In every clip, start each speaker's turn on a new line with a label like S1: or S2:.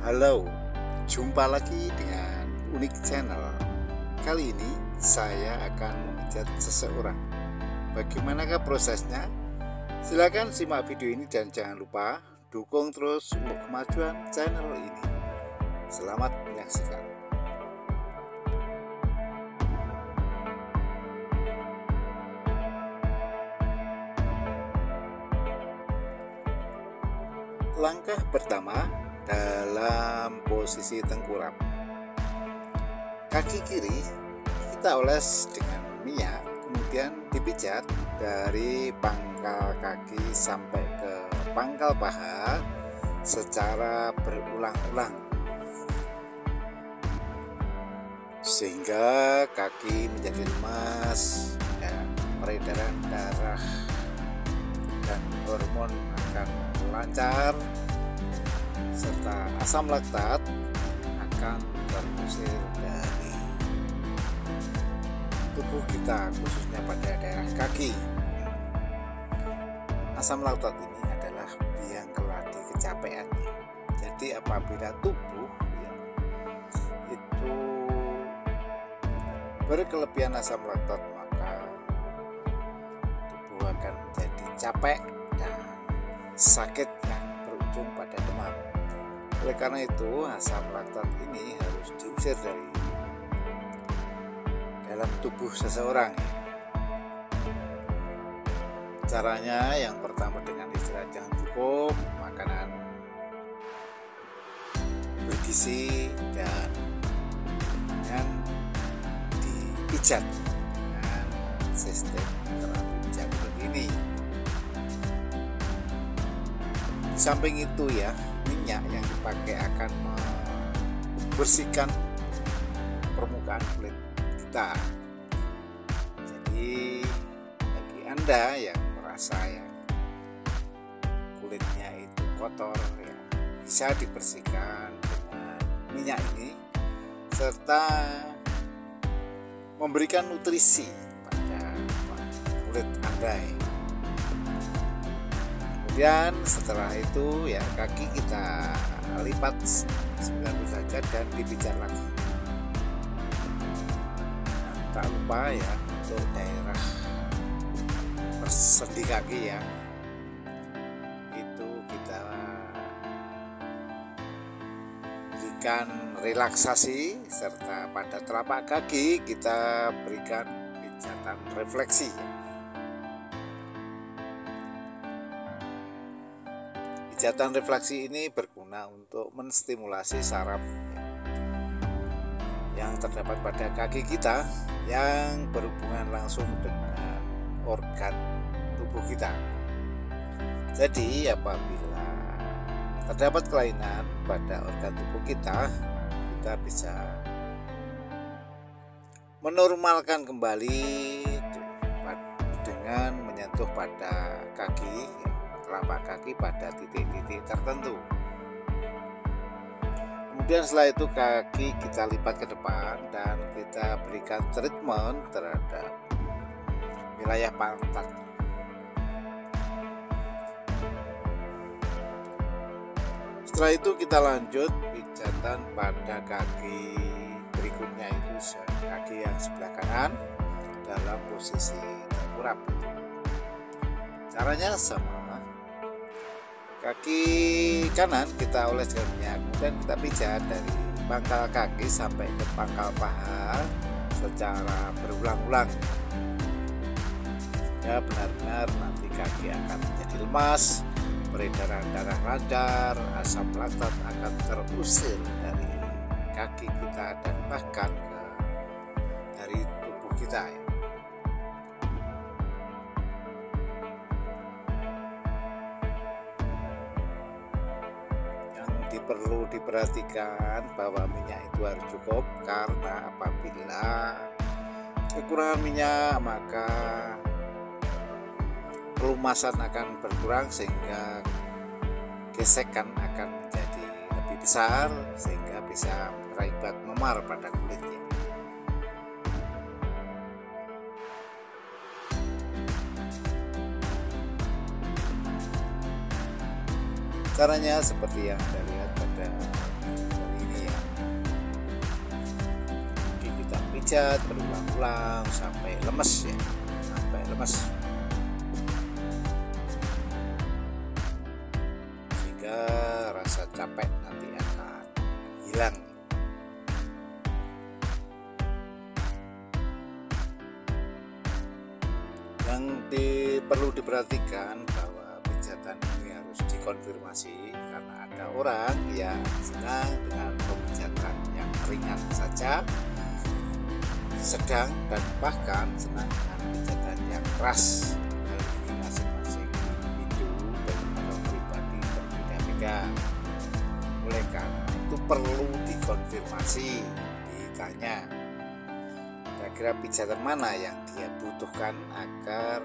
S1: Halo, jumpa lagi dengan Unik Channel. Kali ini saya akan memijat seseorang. Bagaimanakah prosesnya? Silakan simak video ini dan jangan lupa dukung terus untuk kemajuan channel ini. Selamat menyaksikan. Langkah pertama, dalam posisi tengkurap. Kaki kiri kita oles dengan minyak, kemudian dipijat dari pangkal kaki sampai ke pangkal paha secara berulang-ulang, sehingga kaki menjadi lemas dan peredaran darah dan hormon akan lancar, serta asam laktat akan terusir dari tubuh kita, khususnya pada daerah kaki. Asam laktat ini adalah biang keladi kecapean. Jadi apabila tubuh itu berkelebihan asam laktat, maka tubuh akan menjadi capek dan sakit yang berujung pada demam. Oleh karena itu, asam laktat ini harus diusir dari dalam tubuh seseorang. Caranya yang pertama dengan istirahat yang cukup, makanan bergizi, dan dengan dipijat dengan sistem terapi pijat begini. Di samping itu ya, minyak yang dipakai akan membersihkan permukaan kulit kita. Jadi bagi Anda yang merasa ya kulitnya itu kotor, ya bisa dibersihkan dengan minyak ini, serta memberikan nutrisi pada kulit Anda ya. Kemudian setelah itu ya kaki kita lipat 90 derajat dan dipijat lagi. Nah, tak lupa ya untuk daerah sendi kaki ya, itu kita berikan relaksasi, serta pada telapak kaki kita berikan pijatan refleksi. Pijatan refleksi ini berguna untuk menstimulasi saraf yang terdapat pada kaki kita yang berhubungan langsung dengan organ tubuh kita. Jadi apabila terdapat kelainan pada organ tubuh kita, kita bisa menormalkan kembali dengan menyentuh pada kaki, telapak kaki pada titik-titik tertentu. Kemudian setelah itu kaki kita lipat ke depan dan kita berikan treatment terhadap wilayah pantat. Setelah itu kita lanjut pijatan pada kaki berikutnya, itu kaki yang sebelah kanan dalam posisi tengkurap. Caranya sama. Kaki kanan kita oles dengan minyak, kemudian kita pijat dari pangkal kaki sampai ke pangkal paha secara berulang-ulang. Ya, benar-benar nanti kaki akan menjadi lemas, peredaran darah lancar, asam laktat akan terusir dari kaki kita dan bahkan dari tubuh kita ya. Perlu diperhatikan bahwa minyak itu harus cukup, karena apabila kekurangan minyak maka pelumasan akan berkurang, sehingga gesekan akan menjadi lebih besar, sehingga bisa berakibat memar pada kulitnya. Caranya seperti yang Anda lihat pada pijat berulang-ulang sampai lemes ya, sampai lemes, sehingga rasa capek nanti akan hilang. Yang perlu diperhatikan bahwa pijatan ini harus dikonfirmasi, karena ada orang yang senang dengan pemijatan yang ringan saja, sedang, dan bahkan senang dengan pijatan yang keras. Hal ini masing-masing individu dan pribadi berbeda-beda. Oleh karena itu perlu dikonfirmasi, ditanya kira-kira pijatan mana yang dia butuhkan agar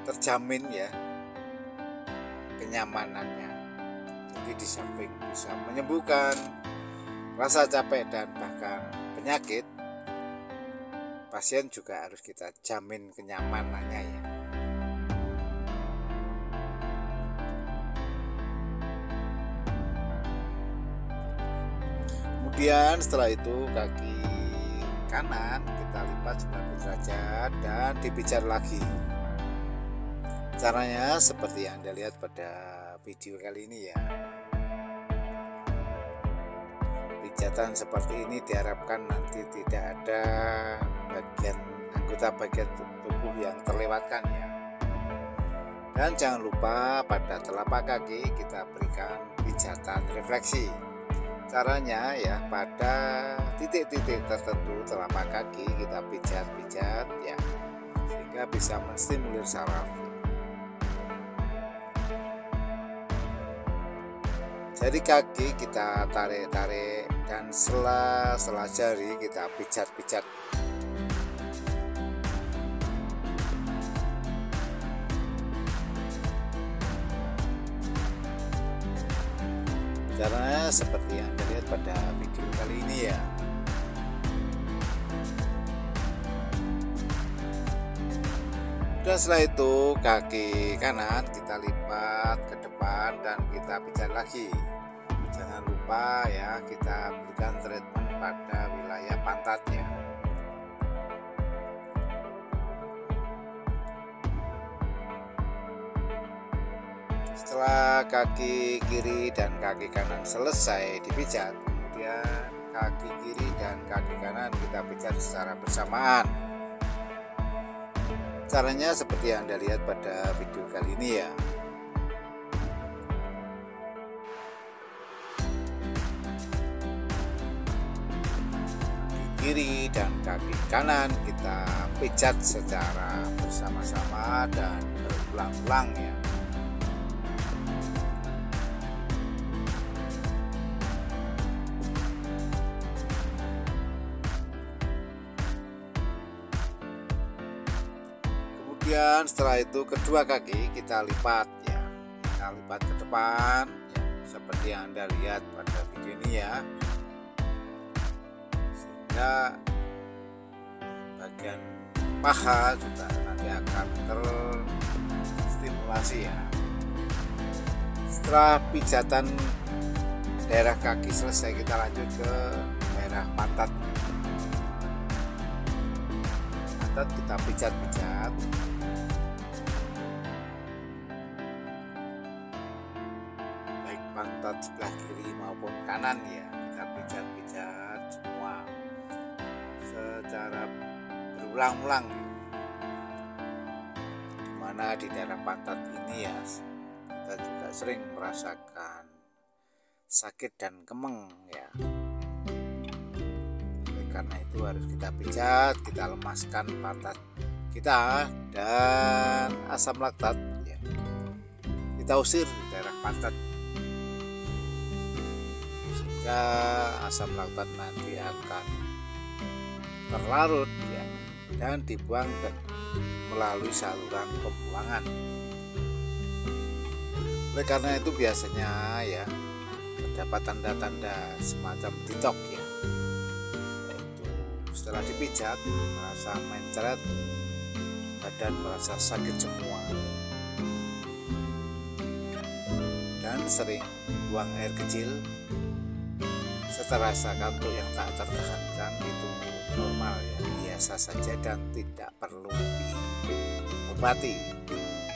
S1: terjamin ya kenyamanannya. Jadi di samping bisa menyembuhkan rasa capek dan bahkan penyakit, pasien juga harus kita jamin kenyamanannya ya. Kemudian setelah itu kaki kanan kita lipat 90 derajat dan dipijat lagi. Caranya seperti yang Anda lihat pada video kali ini ya. Pijatan seperti ini diharapkan nanti tidak ada anggota bagian tubuh yang terlewatkan ya. Dan jangan lupa pada telapak kaki kita berikan pijatan refleksi. Caranya ya, pada titik-titik tertentu telapak kaki kita pijat-pijat ya, sehingga bisa menstimulir saraf. Jari kaki kita tarik-tarik dan sela-sela jari kita pijat-pijat. Caranya seperti yang Anda lihat pada video kali ini ya. Dan setelah itu kaki kanan kita lipat ke depan dan kita pijat lagi. Jangan lupa ya, kita berikan treatment pada wilayah pantatnya. Setelah kaki kiri dan kaki kanan selesai dipijat, kemudian kaki kiri dan kaki kanan kita pijat secara bersamaan. Caranya seperti yang Anda lihat pada video kali ini ya. Kaki kiri dan kaki kanan kita pijat secara bersama-sama dan berulang-ulang ya. Kemudian setelah itu kedua kaki kita lipat ya, kita lipat ke depan ya, seperti yang Anda lihat pada video ini ya, sehingga bagian paha juga nanti akan terstimulasi ya. Setelah pijatan daerah kaki selesai, kita lanjut ke daerah pantat. Pantat kita pijat-pijat. Pantat sebelah kiri maupun kanan ya, kita pijat-pijat semua secara berulang-ulang ya. Dimana di daerah pantat ini ya, kita juga sering merasakan sakit dan kemeng ya. Oleh karena itu harus kita pijat, kita lemaskan pantat kita, dan asam laktat ya, kita usir di daerah pantat, sehingga asam laktat nanti akan terlarut ya, dan dibuang melalui saluran pembuangan. Oleh karena itu biasanya ya terdapat tanda-tanda semacam detox ya, yaitu setelah dipijat merasa mencret, badan merasa sakit semua, dan sering buang air kecil serta rasa kantuk yang tak tertahankan. Itu normal ya, biasa saja dan tidak perlu diobati,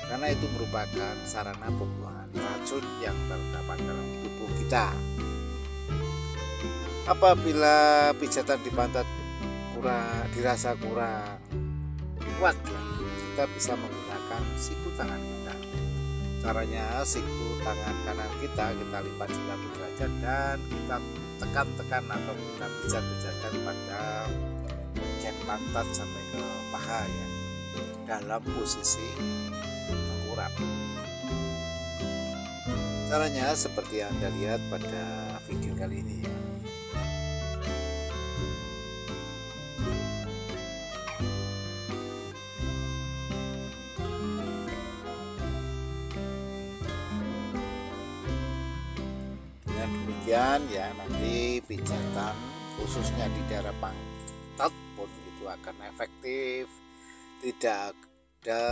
S1: karena itu merupakan sarana pembuangan racun yang terdapat dalam tubuh kita. Apabila pijatan di pantat dirasa kurang kuat ya, kita bisa menggunakan siku tangan kita. Caranya, siku tangan kanan kita lipat 90 derajat dan kita tekan-tekan atau kita pijat-pijatkan pada bagian pantat sampai ke paha ya, dalam posisi tengkurap. Caranya seperti yang Anda lihat pada video kali ini ya. Dengan demikian ya, nanti pijatan khususnya di daerah pantat pun itu akan efektif, tidak ada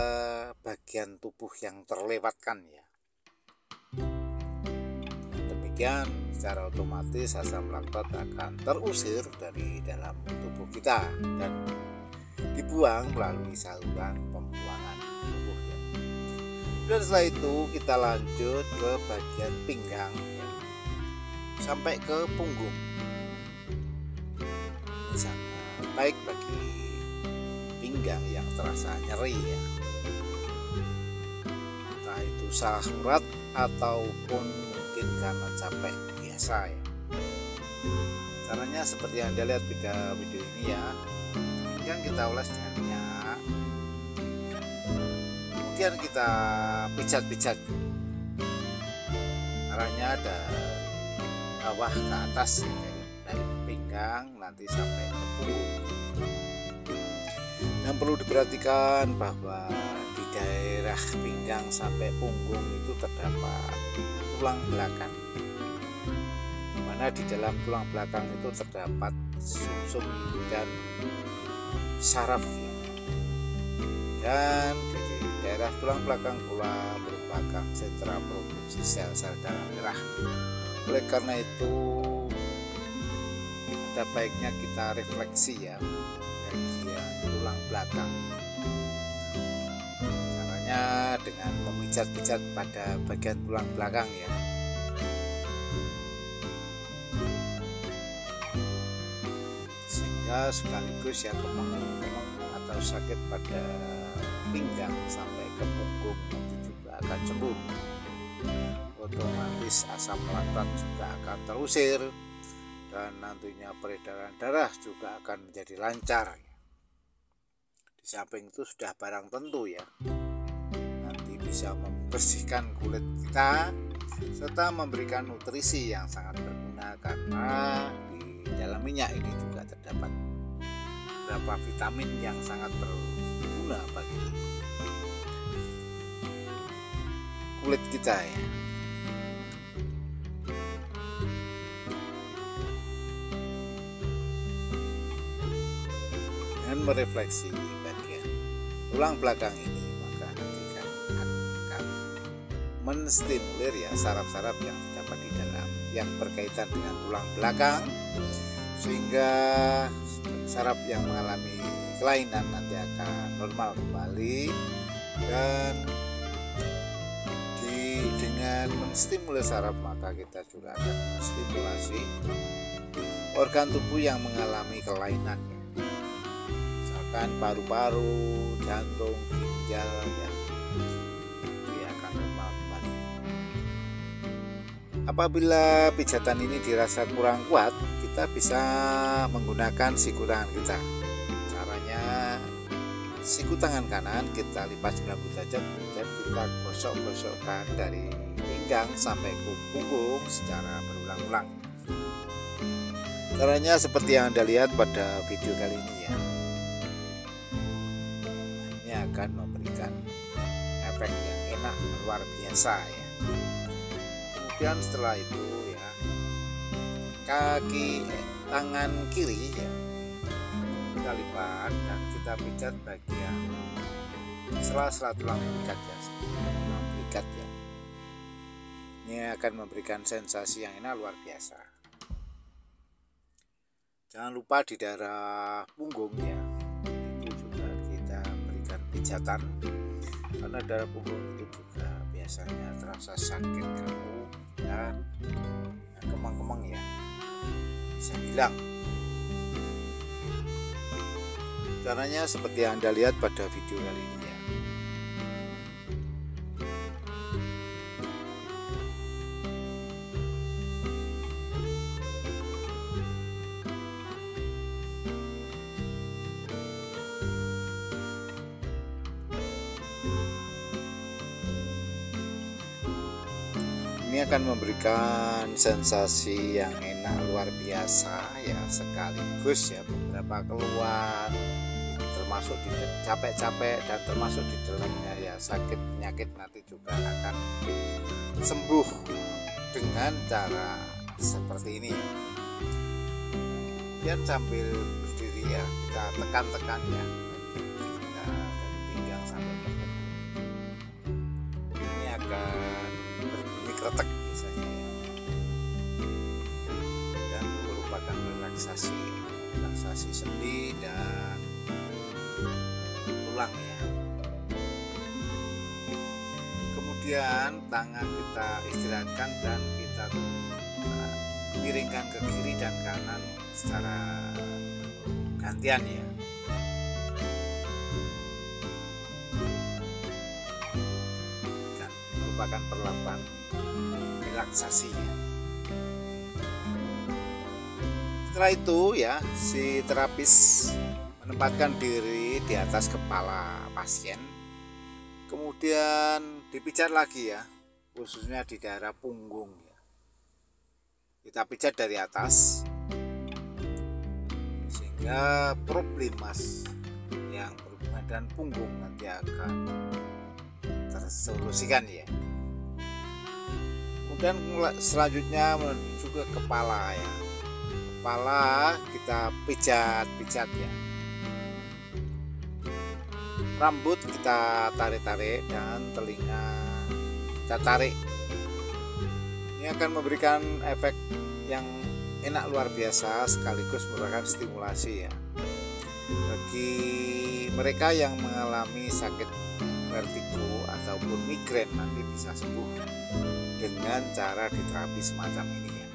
S1: bagian tubuh yang terlewatkan ya. Demikian secara otomatis asam laktat akan terusir dari dalam tubuh kita dan dibuang melalui saluran pembuangan tubuh ya. Dan setelah itu kita lanjut ke bagian pinggang ya, sampai ke punggung. Ini sangat baik bagi pinggang yang terasa nyeri ya, entah itu salah urat ataupun mungkin karena capek biasa ya. Caranya seperti yang Anda lihat pada video ini ya. Pinggang kita oles dengan minyak, kemudian kita pijat-pijat, arahnya dari bawah ke atas ya, dari pinggang nanti sampai ke punggung. Yang perlu diperhatikan bahwa di daerah pinggang sampai punggung itu terdapat tulang belakang, dimana di dalam tulang belakang itu terdapat sumsum dan saraf ya. Dan di daerah tulang belakang pula merupakan sentra produksi sel-sel darah merah. Oleh karena itu ada baiknya kita refleksi ya bagian tulang belakang. Caranya dengan memijat-pijat pada bagian tulang belakang ya. Sehingga sekaligus ya kemeng-kemeng atau sakit pada pinggang sampai ke punggung itu juga akan sembuh. Otomatis asam laktat juga akan terusir dan nantinya peredaran darah juga akan menjadi lancar. Di samping itu sudah barang tentu ya, nanti bisa membersihkan kulit kita serta memberikan nutrisi yang sangat berguna, karena di dalam minyak ini juga terdapat beberapa vitamin yang sangat berguna bagi kulit kita ya. Dengan merefleksi bagian tulang belakang ini, maka nanti akan menstimulir ya saraf-saraf yang terdapat di dalam yang berkaitan dengan tulang belakang, sehingga saraf yang mengalami kelainan nanti akan normal kembali. Dan dengan menstimulir saraf maka kita juga akan menstimulasi organ tubuh yang mengalami kelainan, misalkan paru-paru, jantung, ginjal ya, dia akan normal kembali. Apabila pijatan ini dirasa kurang kuat, kita bisa menggunakan siku tangan kita. Caranya, siku tangan kanan kita lipat 90 derajat, kemudian kita gosok-gosokkan dari pinggang sampai ke punggung secara berulang-ulang. Caranya seperti yang Anda lihat pada video kali ini ya. Ini akan memberikan efek yang enak luar biasa ya. Kemudian setelah itu ya, tangan kiri ya, kita lipat dan kita pijat bagian sela-sela tulang belikat ya, tulang belikat ya. Ini akan memberikan sensasi yang enak luar biasa. Jangan lupa di daerah punggung ya, itu juga kita berikan pijatan, karena daerah punggung itu juga biasanya terasa sakit kaku dan kemang-kemang ya, bisa hilang. Caranya seperti yang Anda lihat pada video kali ini ya. Ini akan memberikan sensasi yang enak luar biasa ya, sekaligus ya beberapa keluhan termasuk di capek-capek dan termasuk di dalamnya ya sakit penyakit nanti juga akan sembuh dengan cara seperti ini. Kemudian sambil berdiri ya kita tekan-tekan ya, kita dari pinggang sampai ke punggung. Ini akan berbunyi kretek biasanya ya, dan merupakan relaksasi sendi dan tulang ya. Kemudian tangan kita istirahatkan dan kita miringkan ke kiri dan kanan secara gantian ya. Dan merupakan perlakuan relaksasi ya. Setelah itu ya, si terapis menempatkan diri di atas kepala pasien, kemudian dipijat lagi ya, khususnya di daerah punggung ya. Kita pijat dari atas sehingga problem mas yang berhubungan dengan punggung nanti akan tersolusikan ya. Kemudian selanjutnya menuju ke kepala ya. Kepala kita pijat ya. Rambut kita tarik-tarik dan telinga kita tarik. Ini akan memberikan efek yang enak luar biasa, sekaligus merupakan stimulasi ya bagi mereka yang mengalami sakit vertigo ataupun migrain, nanti bisa sembuh dengan cara diterapi semacam ini ya.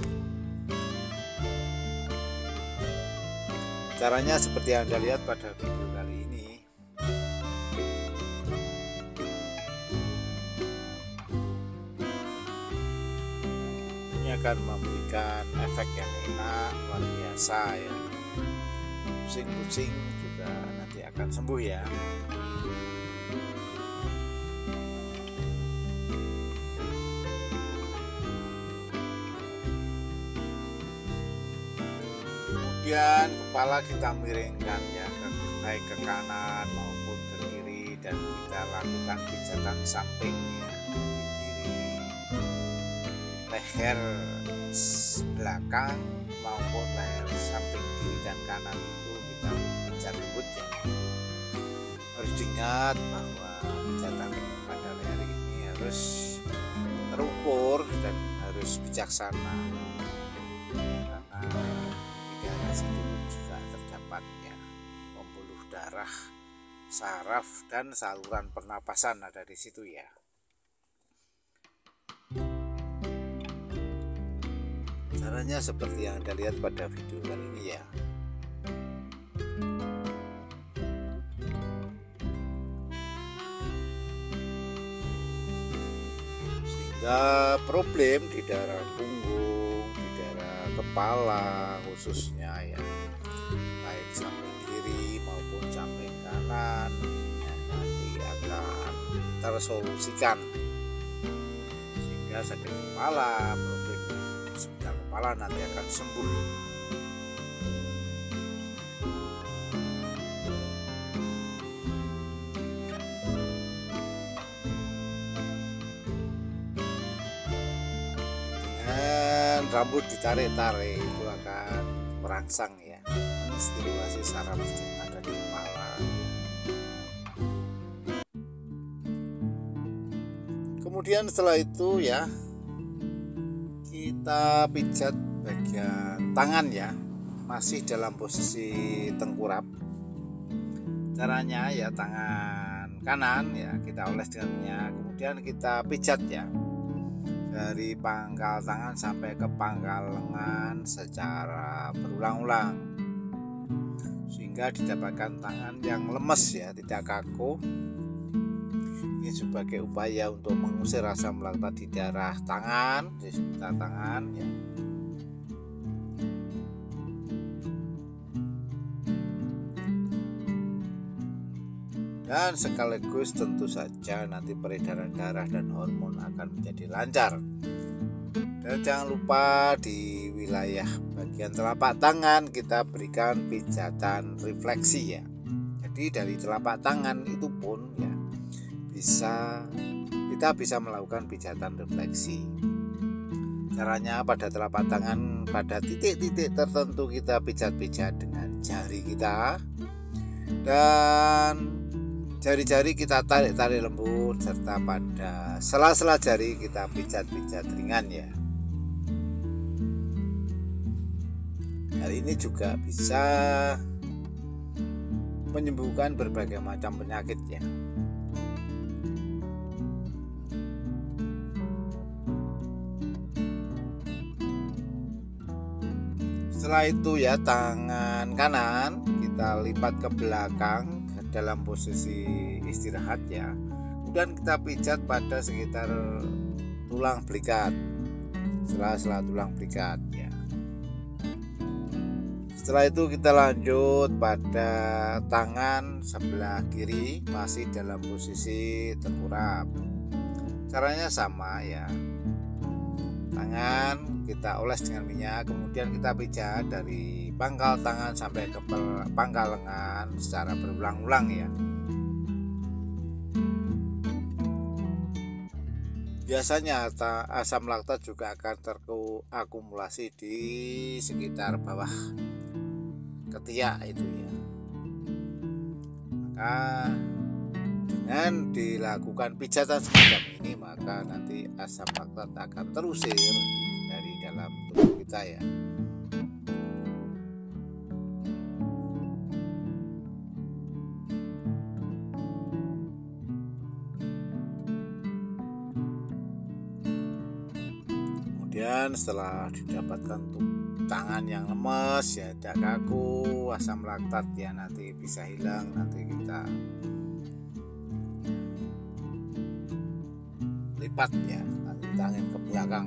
S1: Caranya seperti yang Anda lihat pada video kali ini. Ini akan memberikan efek yang enak luar biasa ya. Pusing-pusing juga nanti akan sembuh ya. Kemudian kepala kita miringkan ya, baik ke kanan maupun ke kiri, dan kita lakukan pijatan samping ya, di kiri leher belakang maupun leher samping kiri dan kanan itu kita pijat lembut ya. Harus diingat bahwa pijatan pada leher ini harus terukur dan harus bijaksana, karena situ juga terdapat ya pembuluh darah, saraf dan saluran pernapasan ada di situ ya. Caranya seperti yang Anda lihat pada video kali ini ya. Sehingga problem di daerah punggung, di daerah kepala khususnya ya, baik samping kiri maupun samping kanan ya, nanti akan tersolusikan, sehingga sakit kepala, problem sekitar kepala nanti akan sembuh. Dengan rambut ditarik-tarik itu akan merangsang ya, menstimulasi saraf yang ada di kepala. Kemudian setelah itu ya, kita pijat bagian tangan ya. masih dalam posisi tengkurap. Caranya ya, tangan kanan ya kita oles dengan minyak, kemudian kita pijat ya dari pangkal tangan sampai ke pangkal lengan secara berulang-ulang sehingga didapatkan tangan yang lemes ya, tidak kaku. Ini sebagai upaya untuk mengusir asam laktat di daerah tangan, di sekitar tangan ya. Dan sekaligus tentu saja nanti peredaran darah dan hormon akan menjadi lancar. Dan jangan lupa di wilayah bagian telapak tangan kita berikan pijatan refleksi ya. Jadi dari telapak tangan itu pun ya kita bisa melakukan pijatan refleksi. Caranya pada telapak tangan, pada titik-titik tertentu kita pijat-pijat dengan jari kita, dan jari-jari kita tarik-tarik lembut, serta pada sela-sela jari kita pijat-pijat ringan ya. Hal ini juga bisa menyembuhkan berbagai macam penyakit ya. Setelah itu ya, tangan kanan kita lipat ke belakang dalam posisi istirahat ya. Kemudian kita pijat pada sekitar tulang belikat, sela-sela tulang belikat ya. Setelah itu kita lanjut pada tangan sebelah kiri masih dalam posisi tengkurap. Caranya sama ya. Tangan kita oles dengan minyak, kemudian kita pijat dari pangkal tangan sampai ke pangkal lengan secara berulang-ulang ya. Biasanya asam laktat juga akan terakumulasi di sekitar bawah ketiak itu ya. Maka dengan dilakukan pijatan semacam ini, maka nanti asam laktat akan terusir dari dalam tubuh kita ya. Kemudian setelah didapatkan tangan yang lemes ya, tidak kaku, asam laktat ya nanti bisa hilang. Nanti kita lipat ya, nanti tangan ke belakang.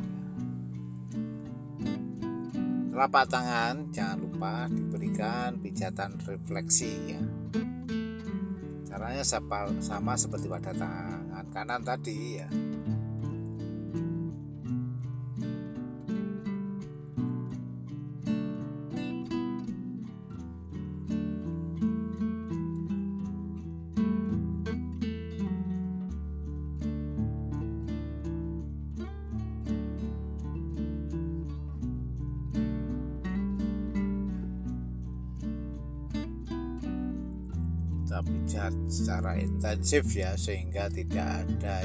S1: Telapak tangan jangan lupa diberikan pijatan refleksi ya. Caranya sama seperti pada tangan kanan tadi ya. Kita pijat secara intensif ya, sehingga tidak ada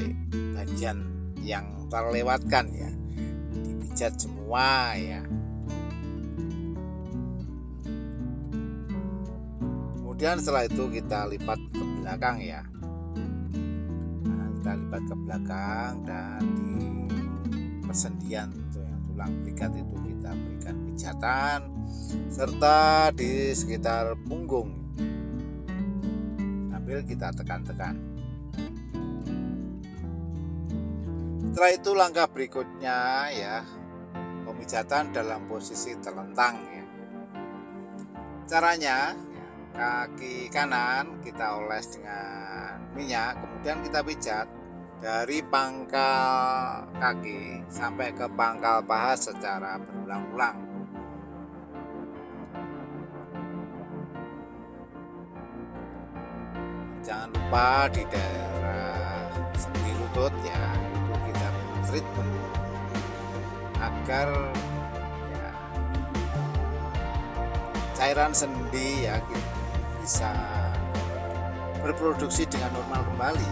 S1: bagian yang terlewatkan ya, dipijat semua ya. Kemudian setelah itu kita lipat ke belakang ya. Nah, kita lipat ke belakang dan di persendian tulang belikat itu kita berikan pijatan, serta di sekitar punggung sambil kita tekan-tekan. Setelah itu langkah berikutnya ya, pemijatan dalam posisi terlentang ya. Caranya ya, kaki kanan kita oles dengan minyak, kemudian kita pijat dari pangkal kaki sampai ke pangkal paha secara berulang-ulang. Jangan lupa di daerah sendi lutut ya, itu kita treatment agar ya, cairan sendi ya bisa berproduksi dengan normal kembali.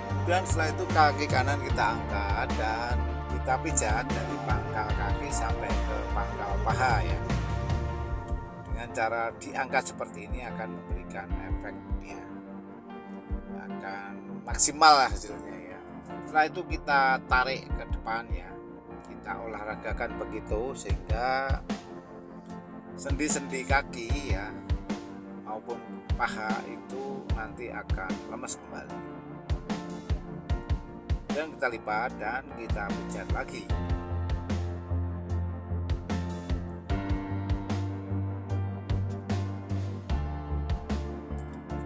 S1: Kemudian setelah itu kaki kanan kita angkat dan kita pijat dari pangkal kaki sampai ke pangkal paha ya. dengan cara diangkat seperti ini akan memberikan efek ya, akan maksimal lah hasilnya ya. Setelah itu kita tarik ke depan ya, kita olahragakan begitu sehingga sendi-sendi kaki ya maupun paha itu nanti akan lemas kembali. Dan kita lipat dan kita pijat lagi.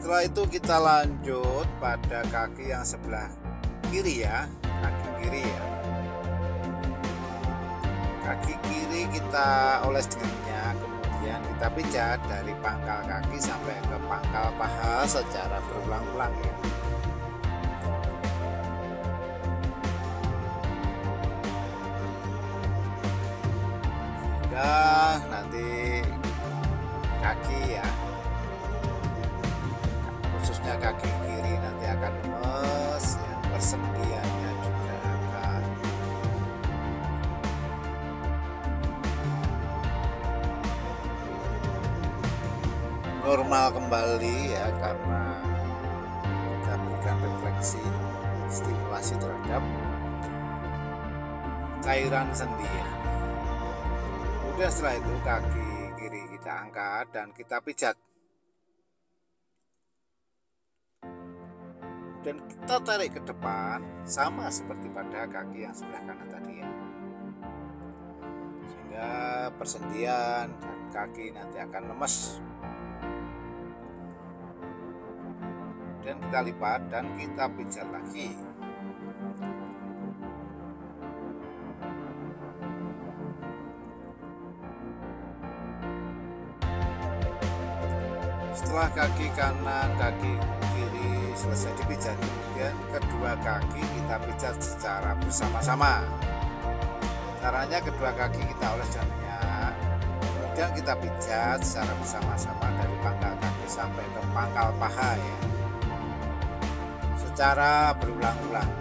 S1: Setelah itu kita lanjut pada kaki yang sebelah kiri ya, kaki kiri ya. Kaki kiri kita oles dengan minyak, kemudian kita pijat dari pangkal kaki sampai ke pangkal paha secara berulang-ulang ya. Sehingga nanti kaki ya, khususnya kaki kiri nanti akan lemes ya, persendiannya juga akan normal kembali ya, karena kita berikan refleksi stimulasi terhadap cairan sendi ya. Kemudian setelah itu kaki kiri kita angkat dan kita pijat. Dan kita tarik ke depan sama seperti pada kaki yang sebelah kanan tadi ya, sehingga persendian dan kaki nanti akan lemes. Dan kita lipat dan kita pijat lagi. Setelah kaki kanan, kaki kiri selesai dipijat, kemudian kedua kaki kita pijat secara bersama-sama. Caranya kedua kaki kita oles dengan minyak, kemudian kita pijat secara bersama-sama dari pangkal kaki sampai ke pangkal paha ya, secara berulang-ulang.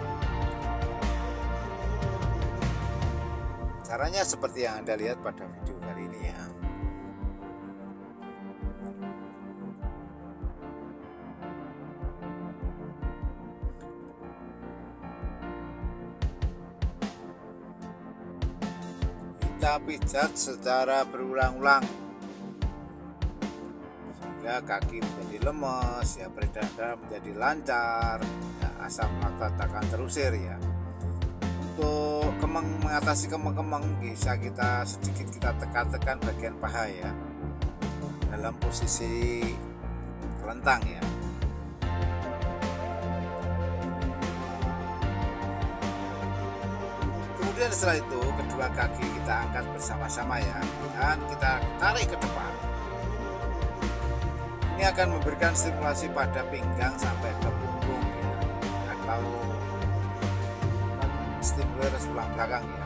S1: Caranya seperti yang Anda lihat pada video kali ini ya. Kita pijat secara berulang-ulang sehingga kaki menjadi lemes ya, peredaran darah menjadi lancar ya, asam laktat akan terusir ya. Untuk mengatasi kemeng-kemeng bisa kita sedikit kita tekan-tekan bagian paha ya, dalam posisi kelentang ya. Kemudian setelah itu kedua kaki kita angkat bersama-sama ya, dan kita tarik ke depan. Ini akan memberikan stimulasi pada pinggang sampai ke punggung ya, atau stimuler tulang belakang ya.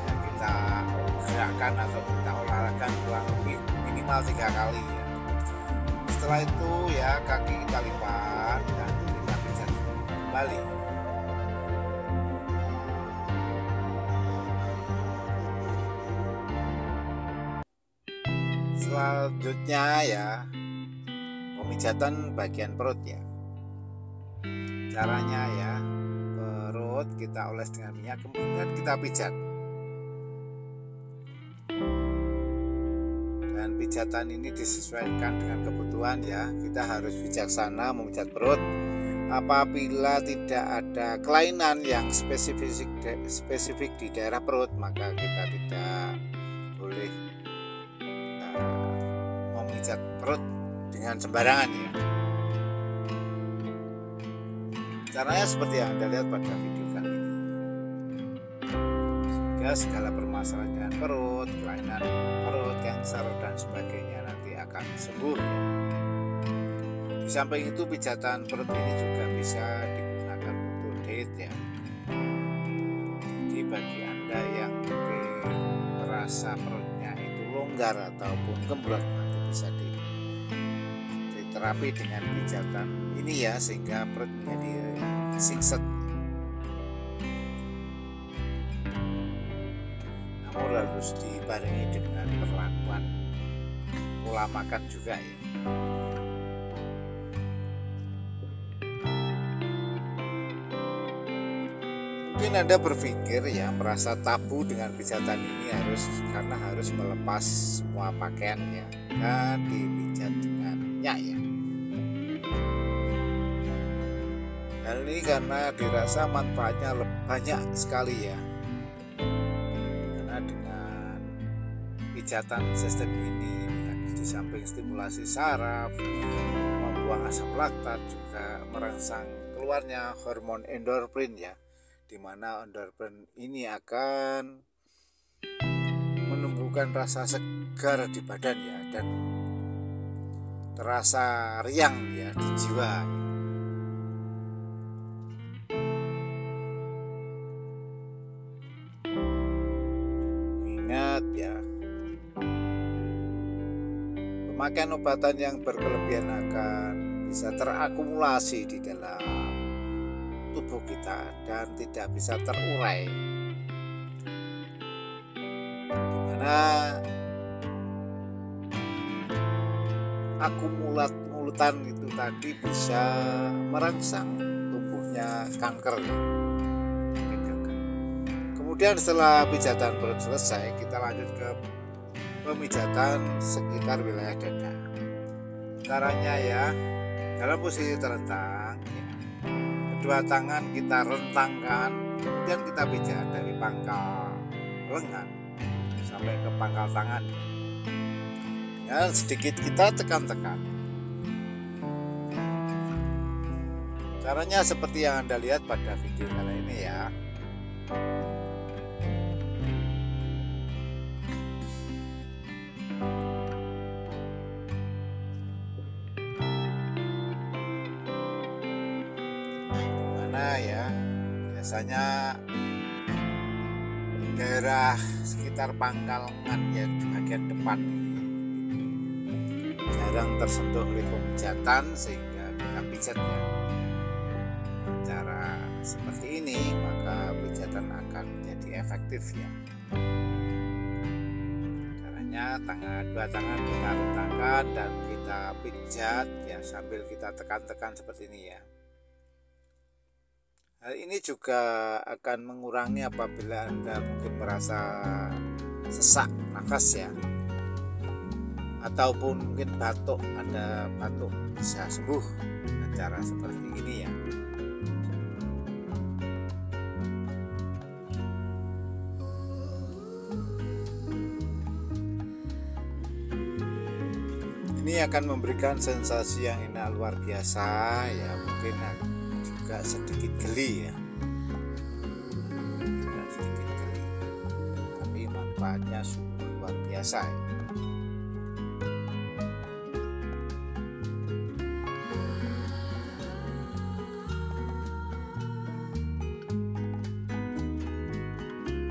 S1: Dan kita gerakkan atau kita olahraga kurang lebih minimal 3 kali ya. Setelah itu ya kaki kita lipat dan kita pijat kembali. Selanjutnya ya, pemijatan bagian perut ya. Caranya ya, perut kita oles dengan minyak, kemudian kita pijat. Dan pijatan ini disesuaikan dengan kebutuhan ya. Kita harus bijaksana memijat perut. Apabila tidak ada kelainan yang spesifik di daerah perut, maka kita tidak boleh memijat perut dengan sembarangan ya. Caranya seperti yang Anda lihat pada video kali ini, sehingga segala permasalahan dengan perut, kelainan perut, kanker dan sebagainya nanti akan sembuh ya. Di samping itu pijatan perut ini juga bisa digunakan untuk diet ya. Jadi bagi Anda yang merasa perutnya itu longgar ataupun gembrot, nanti bisa diterapi dengan pijatan ini ya, sehingga perut menjadi singset. namun harus dibarengi dengan perlakuan pola makan juga ya. Mungkin Anda berpikir ya, merasa tabu dengan pijatan ini karena harus melepas semua pakaian ya dan dipijat dengan minyak ya. Hal ini karena dirasa manfaatnya banyak sekali ya. Karena dengan pijatan sistem ini di samping stimulasi saraf, membuang asam laktat, juga merangsang keluarnya hormon endorfin ya, di mana endorfin ini akan menumbuhkan rasa segar di badan ya, dan terasa riang ya di jiwa. Ingat ya, pemakaian obatan yang berkelebihan akan bisa terakumulasi di dalam tubuh kita dan tidak bisa terurai, dimana akumulatan itu tadi bisa merangsang tumbuhnya kanker. Kemudian setelah pijatan perut selesai, kita lanjut ke pemijatan sekitar wilayah dada. Caranya ya, dalam posisi terlentang ya, kedua tangan kita rentangkan, kemudian kita pijat dari pangkal lengan sampai ke pangkal tangan. Dan sedikit kita tekan-tekan. Caranya seperti yang Anda lihat pada video kali ini ya. Ya, biasanya daerah sekitar pangkal lengan ya, di bagian depan jarang tersentuh oleh pemijatan, sehingga kita pijat ya. Cara seperti ini maka pijatan akan menjadi efektif ya. Caranya dua tangan kita rentangkan dan kita pijat ya, sambil kita tekan-tekan seperti ini ya. Hal ini juga akan mengurangi apabila Anda mungkin merasa sesak nafas ya, ataupun mungkin batuk, Anda batuk bisa sembuh dengan cara seperti ini ya. Ini akan memberikan sensasi yang enak luar biasa ya, mungkin juga sedikit geli ya, tapi manfaatnya sungguh luar biasa ya.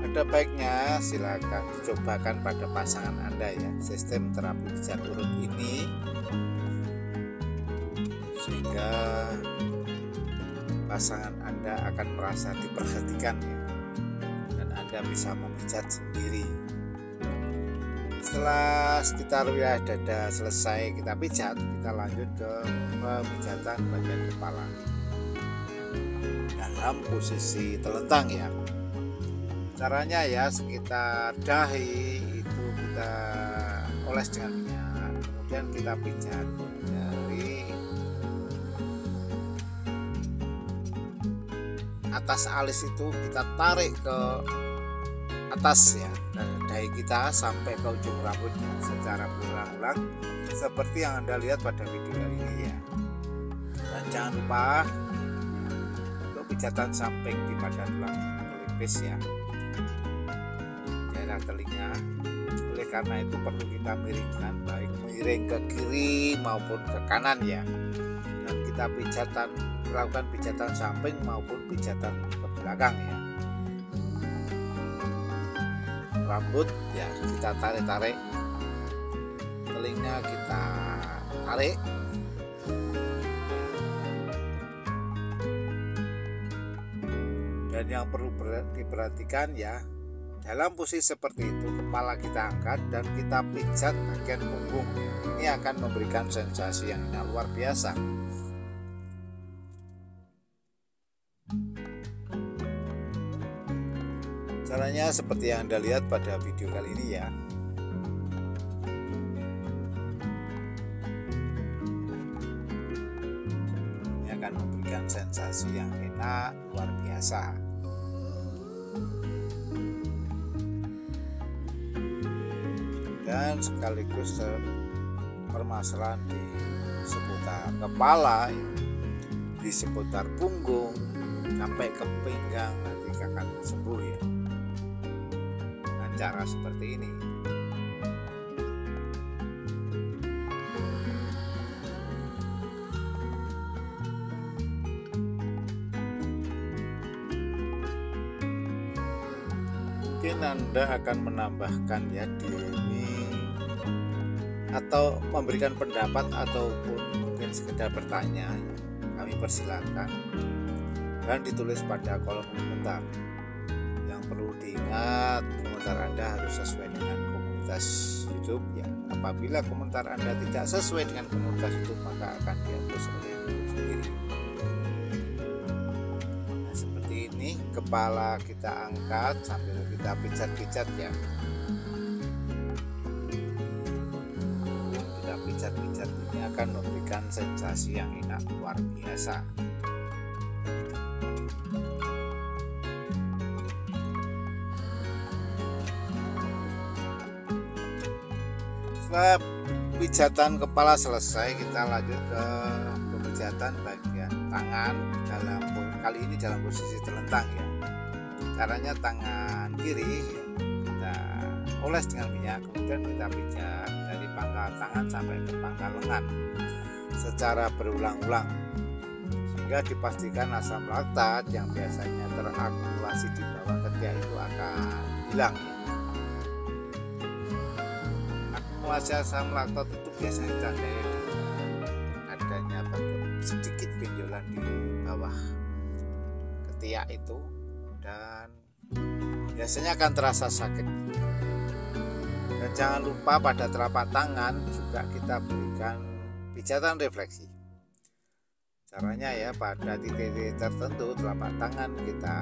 S1: Ada baiknya silakan cobakan pada pasangan Anda ya, sistem terapi pijat urut ini, sehingga pasangan Anda akan merasa diperhatikan ya, dan Anda bisa memijat sendiri. Setelah sekitar wilayah dada selesai kita pijat, kita lanjut ke pemijatan bagian kepala dalam posisi telentang ya. Caranya ya, sekitar dahi itu kita oles dengan minyak, kemudian kita pijat dari atas alis itu, kita tarik ke atas ya, dahi kita sampai ke ujung rambutnya secara berulang-ulang seperti yang Anda lihat pada video kali ini ya. Dan jangan lupa untuk pijatan samping di pada tulang pelipis ya, daerah telinga. Oleh karena itu perlu kita miringkan, baik miring ke kiri maupun ke kanan ya, dan kita melakukan pijatan samping maupun pijatan ke belakang ya. Rambut ya kita tarik-tarik, telinga kita tarik, dan yang perlu diperhatikan ya, Dalam posisi seperti itu, kepala kita angkat dan kita pijat bagian punggung. Ini akan memberikan sensasi yang luar biasa. Caranya seperti yang Anda lihat pada video kali ini ya. Ini akan memberikan sensasi yang enak luar biasa. Dan sekaligus permasalahan di seputar kepala, di seputar punggung sampai ke pinggang nanti akan sembuh ya. Cara seperti ini. Mungkin Anda akan menambahkan ya diri atau memberikan pendapat ataupun mungkin sekedar bertanya, kami persilakan dan ditulis pada kolom komentar. Perlu diingat, komentar Anda harus sesuai dengan komunitas YouTube ya. Apabila komentar Anda tidak sesuai dengan komunitas YouTube, maka akan dihapus oleh YouTube sendiri. Nah, seperti ini, kepala kita angkat sambil kita pijat-pijat ya. Kita pijat-pijat ini akan memberikan sensasi yang enak luar biasa. Setelah pijatan kepala selesai, kita lanjut ke pemijatan bagian tangan kali ini dalam posisi telentang ya. Caranya tangan kiri kita oles dengan minyak, kemudian kita pijat dari pangkal tangan sampai ke pangkal lengan secara berulang-ulang sehingga dipastikan asam laktat yang biasanya terakumulasi di bawah ketiak itu akan hilang. Asam laktat itu biasanya ditandai adanya sedikit benjolan di bawah ketiak itu dan biasanya akan terasa sakit. Dan jangan lupa pada telapak tangan juga kita berikan pijatan refleksi. Caranya ya, pada titik-titik tertentu telapak tangan kita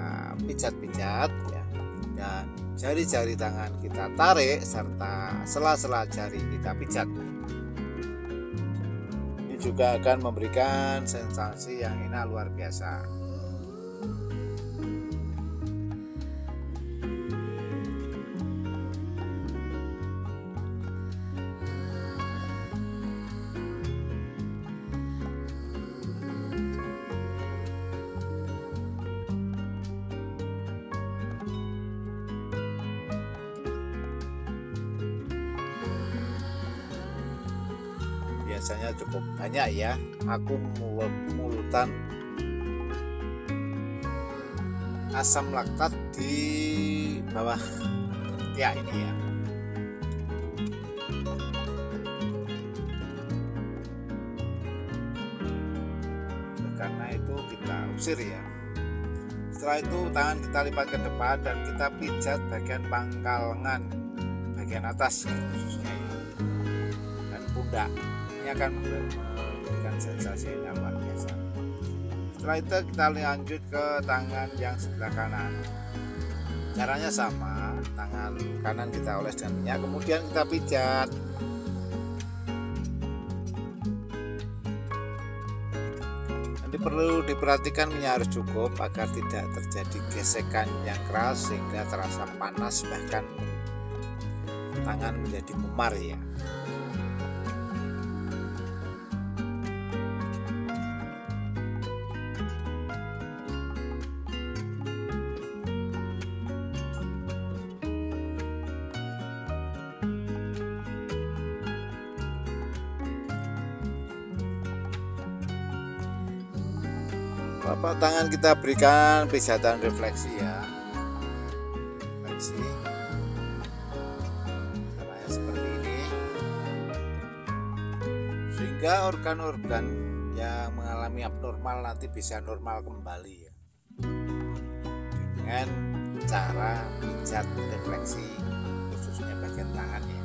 S1: pijat-pijat ya, dan jari-jari tangan kita tarik serta sela-sela jari kita pijat. Ini juga akan memberikan sensasi yang enak luar biasa. Biasanya cukup banyak ya akumulatan asam laktat di bawah ketiak ini ya. Karena itu kita usir ya. Setelah itu tangan kita lipat ke depan dan kita pijat bagian pangkal lengan bagian atas ya, khususnya ya, dan pundak. Ini akan memberikan sensasi yang luar biasa. Setelah itu kita lanjut ke tangan yang sebelah kanan. Caranya sama, tangan kanan kita oles dengan minyak, kemudian kita pijat. Nanti perlu diperhatikan minyak harus cukup agar tidak terjadi gesekan yang keras sehingga terasa panas, bahkan tangan menjadi memar ya. Telapak tangan kita berikan pijatan refleksi ya, refleksi caranya seperti ini sehingga organ-organ yang mengalami abnormal nanti bisa normal kembali ya, dengan cara pijat refleksi khususnya bagian tangan ya.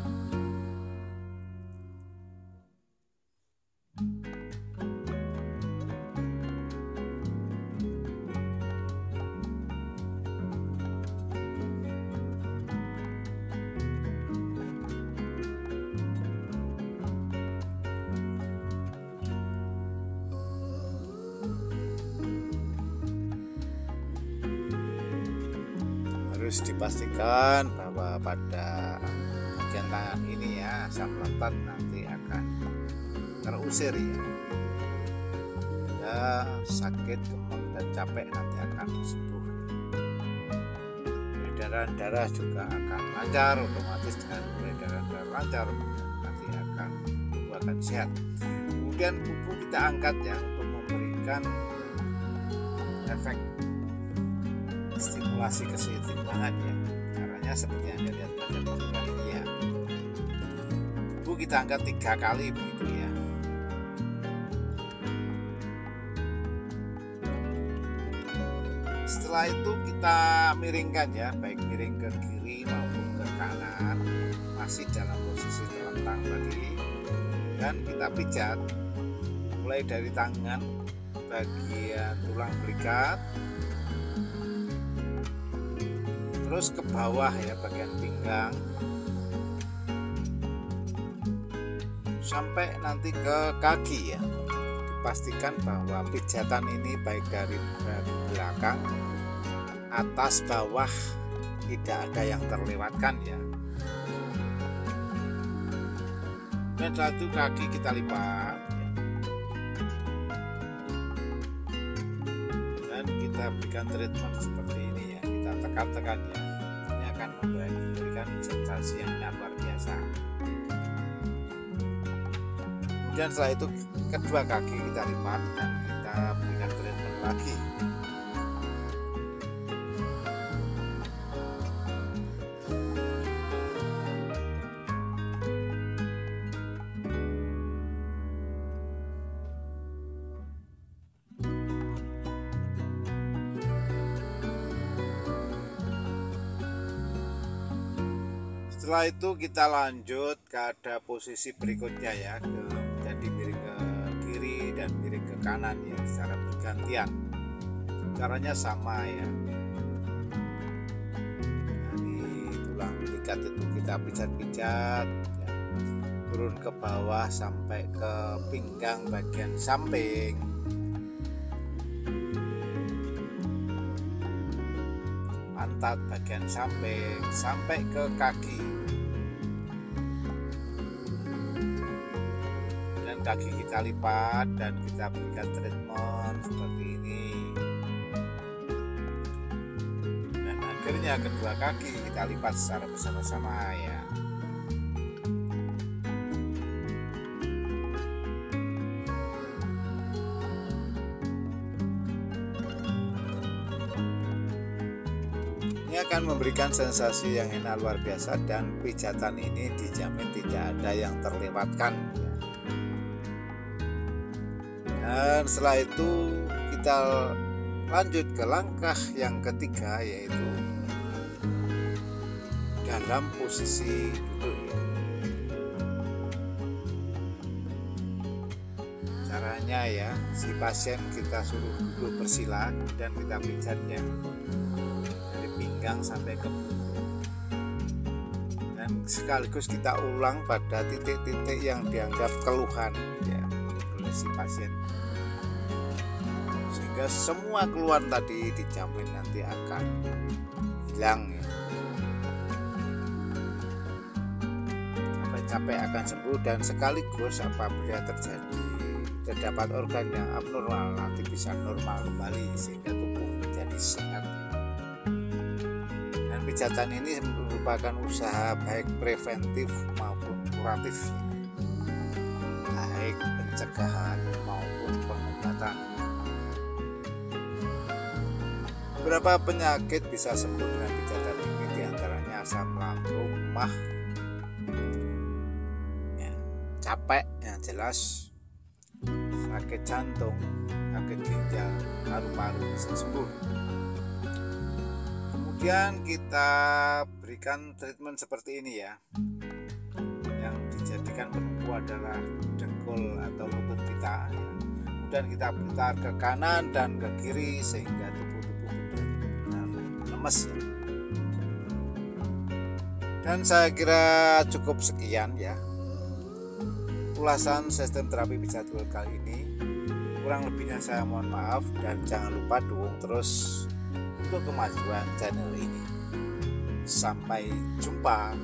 S1: Harus dipastikan bahwa pada bagian tangan ini ya asam letat nanti akan terusir ya, hingga sakit, kemeng dan capek nanti akan sembuh. Peredaran darah juga akan lancar, otomatis dengan peredaran darah lancar nanti tubuh akan sehat. Kemudian pupuk kita angkat ya untuk memberikan efek stimulasi keseimbangan ya. Caranya seperti yang Anda lihat pada video ini ya. Tubuh kita angkat 3 kali begitu ya. Setelah itu kita miringkan ya, baik miring ke kiri maupun ke kanan, masih dalam posisi telentang tadi, dan kita pijat mulai dari tangan bagian tulang belikat, terus ke bawah ya bagian pinggang, sampai nanti ke kaki ya. Dipastikan bahwa pijatan ini baik dari belakang, atas, bawah tidak ada yang terlewatkan ya. Dan setelah itu kaki kita lipat ya. Dan kita berikan treatment seperti ini ya, kita tekan-tekan ya. Ini akan memberikan sensasi yang luar biasa. Kemudian setelah itu kedua kaki kita lipat dan kita berikan treatment lagi. Setelah itu kita lanjut ke ada posisi berikutnya ya, jadi miring ke kiri dan miring ke kanan ya, secara bergantian. Caranya sama ya. Dari tulang belikat itu kita pijat-pijat ya, turun ke bawah sampai ke pinggang bagian samping. Pantat bagian samping sampai ke kaki, dan kaki kita lipat dan kita berikan treatment seperti ini, dan akhirnya kedua kaki kita lipat secara bersama-sama ya. Ini akan memberikan sensasi yang enak luar biasa, dan pijatan ini dijamin tidak ada yang terlewatkan. Dan setelah itu kita lanjut ke langkah yang ketiga, yaitu dalam posisi duduk ya. Caranya ya, si pasien kita suruh duduk bersila dan kita pijatnya pinggang sampai ke punggung, dan sekaligus kita ulang pada titik-titik yang dianggap keluhan ya oleh si pasien, sehingga semua keluhan tadi dijamin nanti akan hilang ya. Capek-capek akan sembuh, dan sekaligus apabila terdapat organ yang abnormal nanti bisa normal kembali, sehingga tubuh menjadi sehat. Pijatan ini merupakan usaha baik preventif maupun kuratif, baik pencegahan maupun pengobatan. Beberapa penyakit bisa sembuh dengan pijatan ini, diantaranya asam lambung, mah, ya, capek yang jelas, sakit jantung, sakit ginjal, paru-paru bisa sembuh. Kemudian kita berikan treatment seperti ini ya. Yang dijadikan penumpu adalah dengkul atau lutut kita ya. Kemudian kita putar ke kanan dan ke kiri sehingga tubuh-tubuh benar-benar lemes ya. Dan saya kira cukup sekian ya ulasan sistem terapi pijat ular kali ini. Kurang lebihnya saya mohon maaf, dan jangan lupa dukung terus untuk kemajuan channel ini. Sampai jumpa.